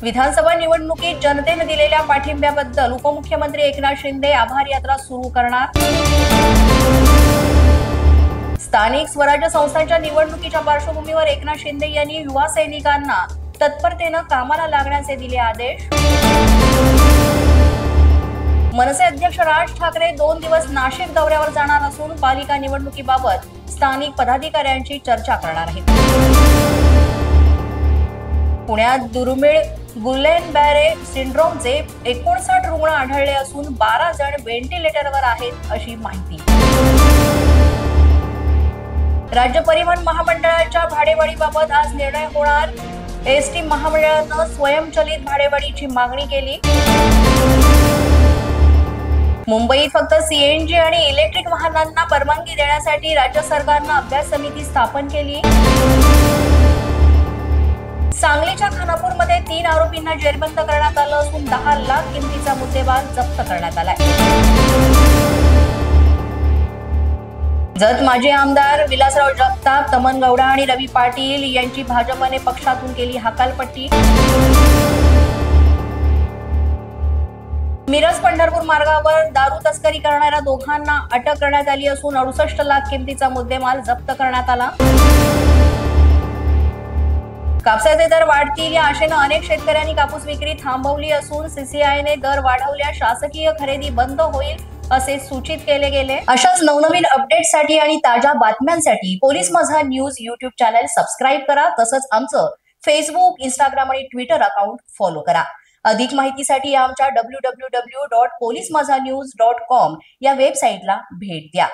विधानसभा निवडणुकीत जनतेने दिलेल्या पाठिंब्याबद्दल उपमुख्यमंत्री एकनाथ शिंदे आभार यात्रा सुरू करणार। स्थानिक स्वराज्य संस्थांच्या निवडणुकीच्या पार्श्वभूमीवर एकनाथ शिंदे यांनी युवा सैनिकांना तत्परतेने कामाला लागण्याचे दिले आदेश। मनसे अध्यक्ष राज ठाकरे 2 दिवस नाशिक दौऱ्यावर जाणार असून पालिका निवडणुकीबाबत स्थानिक पदाधिकाऱ्यांची चर्चा करणार आहेत। पुण्यात दुर्मिळ गुलेन-बॅरे सिंड्रोमचे 59 रुग्ण आढळले असून 12 जण व्हेंटिलेटरवर आहेत अशी माहिती। राज्य परिवहन महामंडळाच्या भाडेवाढीबाबत आज निर्णय होणार। एसटी महामंडळाने स्वयंचलित भाडेवाढीची मागणी केली। मुंबईत फक्त सीएनजी आणि इलेक्ट्रिक वाहनांना परवानगी देण्यासाठी राज्य सरकारने अभ्यास समिती स्थापन केली। सांगलीच्या खानापूरमध्ये 3 आरोपींना जेरबंद करण्यात आलं असून 10 लाख किमतीचा मुद्देमाल जप्त करण्यात आलाय। जत माजी आमदार विलासराव जगताप, तमन गौडा आणि रवी पाटील यांची भाजपने पक्षातून केली हकालपट्टी। मिरज पंढरपूर मार्गावर दारू तस्करी करणाऱ्या दोघांना अटक करण्यात आली असून 68 लाख किमतीचा मुद्देमाल जप्त करण्यात आला। कापसाचे दर वाढतील या आशेने अनेक शेतकऱ्यांनी कापूस विक्री थांबवली असून सीसीआयने दर वाढवल्यास शासकीय खरेदी बंद होईल असे सूचित केले गेले। अशाच नवनवीन अपडेट्ससाठी आणि ताज्या बातम्यांसाठी पोलीस माझा न्यूज YouTube चॅनल सबस्क्राइब करा। तसंच आमचं फेसबुक, इंस्टाग्राम आणि ट्विटर अकाउंट फॉलो करा। अधिक माहितीसाठी आमच्या www.polismazanews.com या वेबसाईटला भेट द्या।